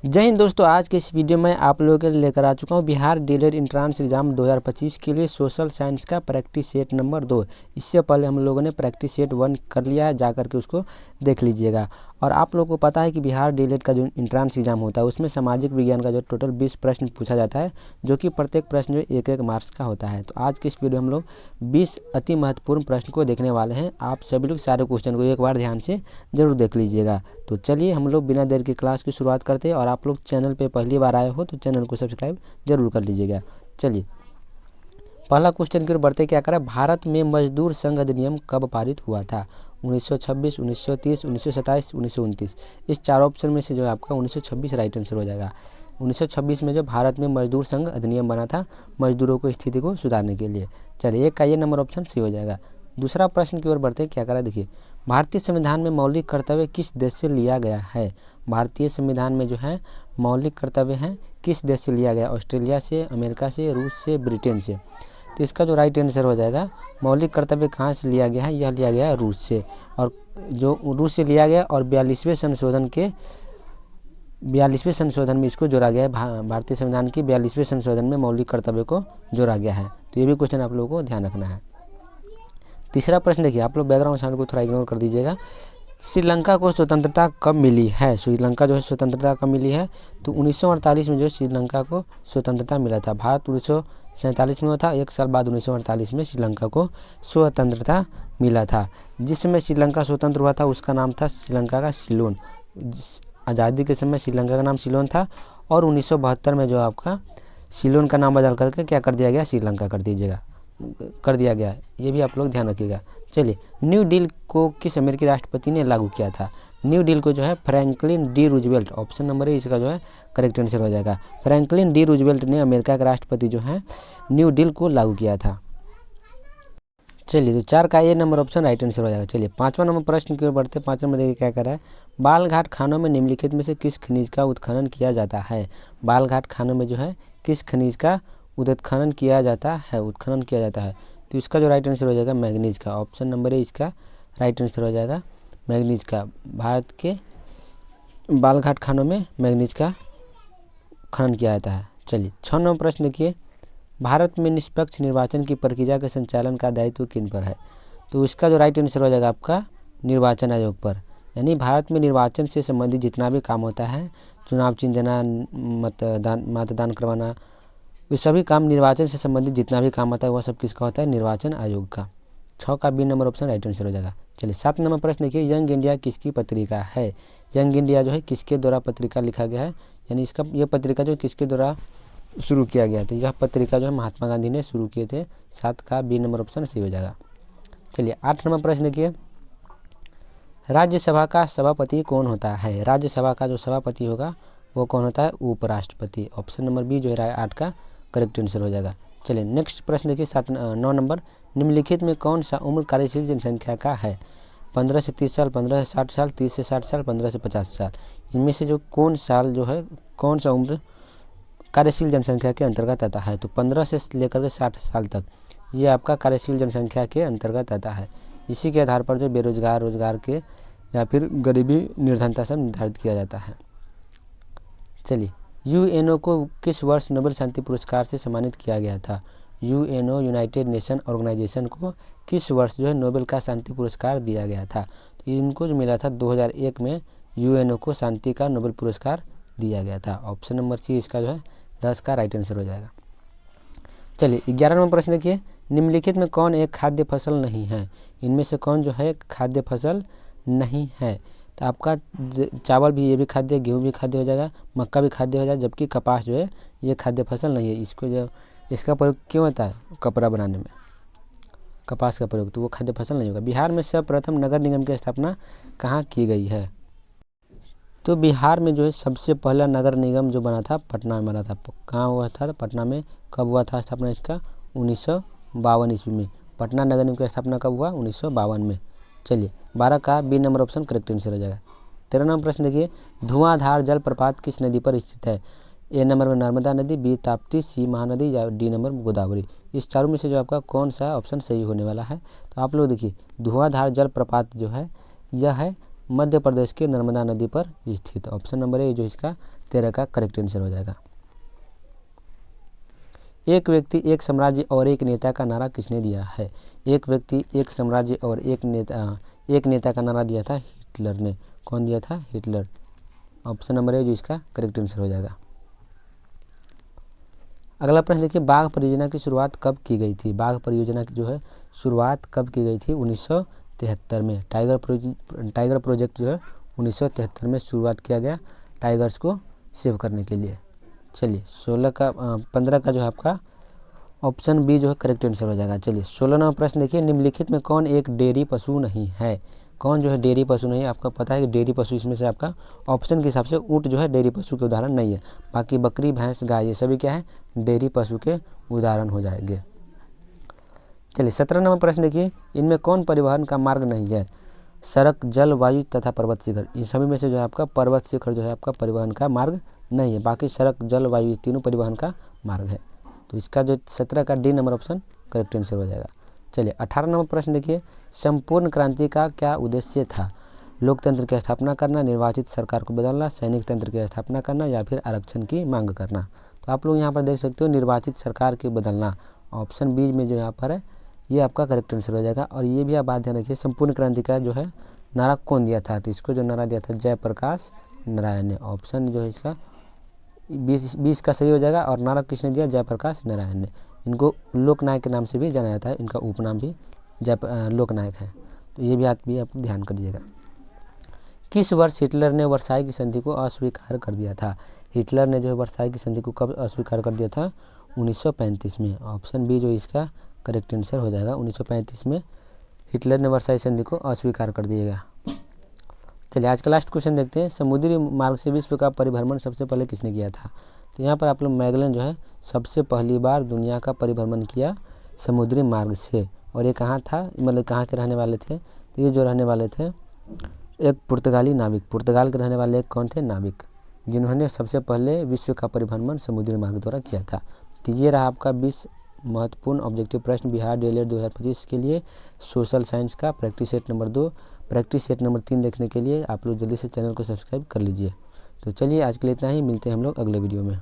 जय हिंद दोस्तों, आज के इस वीडियो में आप लोगों के लिए लेकर आ चुका हूँ बिहार डीएलएड एंट्रेंस एग्जाम 2025 के लिए सोशल साइंस का प्रैक्टिस सेट नंबर 2। इससे पहले हम लोगों ने प्रैक्टिस सेट 1 कर लिया है, जा करके उसको देख लीजिएगा। और आप लोगों को पता है कि बिहार डीएलएड का जो एंट्रेंस एग्जाम होता है उसमें सामाजिक विज्ञान का जो टोटल 20 प्रश्न पूछा जाता है, जो कि प्रत्येक प्रश्न जो 1-1 मार्क्स का होता है। तो आज के इस वीडियो में हम लोग 20 अति महत्वपूर्ण प्रश्न को देखने वाले हैं। आप सभी लोग सारे क्वेश्चन को एक बार ध्यान से जरूर देख लीजिएगा। तो चलिए हम लोग बिना देर की क्लास की शुरुआत करते हैं। और आप लोग चैनल पे पहली बार आए हो तो चैनल को सब्सक्राइब जरूर कर लीजिएगा। चलिए पहला क्वेश्चन की ओर बढ़ते क्या करें। भारत में मजदूर संघ अधिनियम कब पारित हुआ था? 1926, 1930, 1927, 1929। इस चार ऑप्शन में से जो है आपका 1926 राइट आंसर हो जाएगा। 1926 में जो भारत में मजदूर संघ अधिनियम बना था मजदूरों को स्थिति को सुधारने के लिए। चलिए एक का ये नंबर ऑप्शन सही हो जाएगा। दूसरा प्रश्न की ओर बढ़ते क्या करा, देखिए भारतीय संविधान में मौलिक कर्तव्य किस देश से लिया गया है? भारतीय संविधान में जो है मौलिक कर्तव्य है किस देश से लिया गया? ऑस्ट्रेलिया से, अमेरिका से, रूस से, ब्रिटेन से। तो इसका जो राइट आंसर हो जाएगा, मौलिक कर्तव्य कहाँ से लिया गया है? यह लिया गया है रूस से। और जो रूस से लिया गया और 42वें संशोधन में इसको जोड़ा गया है। भारतीय संविधान की 42वें संशोधन में मौलिक कर्तव्य को जोड़ा गया है। तो ये भी क्वेश्चन आप लोगों को ध्यान रखना है। तीसरा प्रश्न देखिए, आप लोग बैकग्राउंड साउंड को थोड़ा इग्नोर कर दीजिएगा। श्रीलंका को स्वतंत्रता कब मिली है? श्रीलंका जो है स्वतंत्रता कब मिली है? तो 1948 में जो श्रीलंका को स्वतंत्रता मिला था। भारत 1947 में हुआ था, एक साल बाद 1948 में श्रीलंका को स्वतंत्रता मिला था। जिस समय श्रीलंका स्वतंत्र हुआ था उसका नाम था श्रीलंका का सिलोन। आज़ादी के समय श्रीलंका का नाम सिलोन था और 1972 में जो आपका सिलोन का नाम बदल करके क्या कर दिया गया? श्रीलंका कर दिया गया। ये भी आप लोग ध्यान रखिएगा। चलिए, न्यू डील को किस अमेरिकी राष्ट्रपति ने लागू किया था? न्यू डील को जो है Franklin D Roosevelt, option number A इसका जो है करेक्ट आंसर हो जाएगा। फ्रैंकलिन डी रूजवेल्ट ने अमेरिका के राष्ट्रपति जो है न्यू डील को लागू किया था। चलिए तो 4 का ए नंबर ऑप्शन राइट आंसर हो जाएगा। चलिए 5वां नंबर प्रश्न की ओर बढ़ते। 5वां नंबर देखिए क्या कर रहा है। बालघाट खानों में निम्नलिखित में से किस खनिज का उत्खनन किया जाता है? बालघाट खानों में जो है किस खनिज का उत्खनन किया जाता है? तो इसका जो राइट आंसर हो जाएगा मैग्नीज का। ऑप्शन नंबर ए इसका राइट आंसर हो जाएगा मैग्नीज का। भारत के बालघाट खानों में मैग्नीज का खनन किया जाता है। चलिए 6 नंबर प्रश्न देखिए, भारत में निष्पक्ष निर्वाचन की प्रक्रिया के संचालन का दायित्व किन पर है? तो इसका जो राइट आंसर हो जाएगा आपका निर्वाचन आयोग पर। यानी भारत में निर्वाचन से संबंधित जितना भी काम होता है, चुनाव चिन्ह देना, मतदान करवाना, ये सभी काम निर्वाचन से संबंधित जितना भी काम होता है वह सब किसका होता है? निर्वाचन आयोग का। 6 का B number option right answer हो जाएगा। चलिए 7 नंबर प्रश्न देखिए, यंग इंडिया किसकी पत्रिका है? यंग इंडिया जो है किसके द्वारा पत्रिका लिखा गया है? यानी इसका यह पत्रिका जो किसके द्वारा शुरू किया गया था? यह पत्रिका जो है महात्मा गांधी ने शुरू किए थे। 7 का बी नंबर ऑप्शन सही हो जाएगा। चलिए 8 नंबर प्रश्न देखिए, राज्यसभा का सभापति कौन होता है? राज्यसभा का जो सभापति होगा वो कौन होता है? उपराष्ट्रपति। ऑप्शन नंबर बी जो है 8 का करेक्ट आंसर हो जाएगा। चलिए नेक्स्ट प्रश्न देखिए 9 नंबर, निम्नलिखित में कौन सा उम्र कार्यशील जनसंख्या का है? 15 से 30 साल, 15 से 60 साल, 30 से 60 साल, 15 से 50 साल। इनमें से जो कौन सा उम्र कार्यशील जनसंख्या के अंतर्गत आता है? तो 15 से लेकर के 60 साल तक ये आपका कार्यशील जनसंख्या के अंतर्गत आता है। इसी के आधार पर जो बेरोजगार, रोजगार के या फिर गरीबी निर्धनता सब निर्धारित किया जाता है। चलिए यूएनओ को किस वर्ष नोबेल शांति पुरस्कार से सम्मानित किया गया था? यूएनओ यूनाइटेड नेशन ऑर्गेनाइजेशन को किस वर्ष जो है नोबेल का शांति पुरस्कार दिया गया था? तो इनको जो मिला था 2001 में यूएनओ को शांति का नोबेल पुरस्कार दिया गया था। ऑप्शन नंबर सी इसका जो है 10 का राइट आंसर हो जाएगा। चलिए 11 नंबर प्रश्न देखिए, निम्नलिखित में कौन एक खाद्य फसल नहीं है? इनमें से कौन जो है खाद्य फसल नहीं है? तो आपका चावल भी, ये भी खाद्य, गेहूँ भी खाद्य हो जाएगा, मक्का भी खाद्य हो जाएगा, जबकि कपास जो है ये खाद्य फसल नहीं है। इसका प्रयोग क्यों होता है? कपड़ा बनाने में कपास का प्रयोग, तो वो खाद्य फसल नहीं होगा। बिहार में सर्वप्रथम नगर निगम की स्थापना कहाँ की गई है? तो बिहार में जो है सबसे पहला नगर निगम जो बना था पटना में बना था। कहाँ हुआ था? पटना में। कब हुआ था स्थापना इसका? 1952 ईस्वी में। पटना नगर निगम की स्थापना कब हुआ? 1952 में। चलिए 12 का B number option correct answer हो जाएगा। 13 नंबर प्रश्न देखिए, धुआंधार जलप्रपात किस नदी पर स्थित है? ए नंबर में नर्मदा नदी, बी ताप्ती, सी महानदी या डी नंबर गोदावरी। इस चारों में से जो आपका कौन सा ऑप्शन सही होने वाला है? तो आप लोग देखिए, धुआंधार जलप्रपात जो है यह है मध्य प्रदेश के नर्मदा नदी पर स्थित। ऑप्शन नंबर ए जो इसका 13 का करेक्ट आंसर हो जाएगा। एक व्यक्ति एक साम्राज्य और एक नेता का नारा किसने दिया है? एक व्यक्ति एक साम्राज्य और एक नेता का नारा दिया था हिटलर ने। कौन दिया था? हिटलर। ऑप्शन नंबर ए जो इसका करेक्ट आंसर हो जाएगा। अगला प्रश्न देखिए, बाघ परियोजना की शुरुआत कब की गई थी? बाघ परियोजना की जो है शुरुआत कब की गई थी? 1973 में। टाइगर प्रोजेक्ट जो है 1973 में शुरुआत किया गया टाइगर्स को सेव करने के लिए। चलिए 15 का जो है आपका ऑप्शन बी जो है करेक्ट आंसर हो जाएगा। चलिए 16वां प्रश्न देखिए, निम्नलिखित में कौन एक डेयरी पशु नहीं है? कौन जो है डेयरी पशु नहीं है? आपका पता है कि डेयरी पशु इसमें से आपका ऑप्शन के हिसाब से ऊँट जो है डेयरी पशु के उदाहरण नहीं है। बाकी बकरी, भैंस, गाय ये सभी क्या है? डेयरी पशु के उदाहरण हो जाएंगे। चलिए 17 नंबर प्रश्न देखिए, इनमें कौन परिवहन का मार्ग नहीं है? सड़क, जल, वायु तथा पर्वत शिखर। इन सभी में से जो है आपका पर्वत शिखर जो है आपका परिवहन का मार्ग नहीं है। बाकी सड़क, जल, वायु तीनों परिवहन का मार्ग है। तो इसका जो 17 का D number option correct answer हो जाएगा। चलिए 18 नंबर प्रश्न देखिए, संपूर्ण क्रांति का क्या उद्देश्य था? लोकतंत्र की स्थापना करना, निर्वाचित सरकार को बदलना, सैनिक तंत्र की स्थापना करना या फिर आरक्षण की मांग करना। तो आप लोग यहाँ पर देख सकते हो निर्वाचित सरकार के बदलना। ऑप्शन बी में जो यहाँ पर है ये आपका करेक्ट आंसर हो जाएगा। और ये भी आप बात ध्यान रखिए, संपूर्ण क्रांति का जो है नारा कौन दिया था? तो इसको जो नारा दिया था जयप्रकाश नारायण ने। ऑप्शन जो है इसका 20 का सही हो जाएगा। और नारा किसने दिया? जयप्रकाश नारायण ने। इनको लोकनायक के नाम से भी जाना जाता है, इनका उपनाम भी लोकनायक है। तो ये भी आप ध्यान कर दीजिएगा। किस वर्ष हिटलर ने वर्साई की संधि को अस्वीकार कर दिया था? हिटलर ने जो है वर्साई की संधि को कब अस्वीकार कर दिया था? 1935 में। ऑप्शन बी जो इसका करेक्ट आंसर हो जाएगा। 1935 में हिटलर ने वर्साई संधि को अस्वीकार कर दिएगा। चलिए आज का लास्ट क्वेश्चन देखते हैं, समुद्री मार्ग से विश्व का परिभ्रमण सबसे पहले किसने किया था? तो यहाँ पर आप लोग मैगलन जो है सबसे पहली बार दुनिया का परिभ्रमण किया समुद्री मार्ग से। और ये कहाँ था, मतलब कहाँ के रहने वाले थे? तो ये जो रहने वाले थे एक पुर्तगाली नाविक, पुर्तगाल के रहने वाले एक कौन थे? नाविक, जिन्होंने सबसे पहले विश्व का परिभ्रमण समुद्री मार्ग द्वारा किया था। तो ये रहा आपका 20 महत्वपूर्ण ऑब्जेक्टिव प्रश्न बिहार डीएलएड 2025 के लिए सोशल साइंस का practice set number 2। Practice set number 3 देखने के लिए आप लोग जल्दी से चैनल को सब्सक्राइब कर लीजिए। तो चलिए आज के लिए इतना ही, मिलते हैं हम लोग अगले वीडियो में।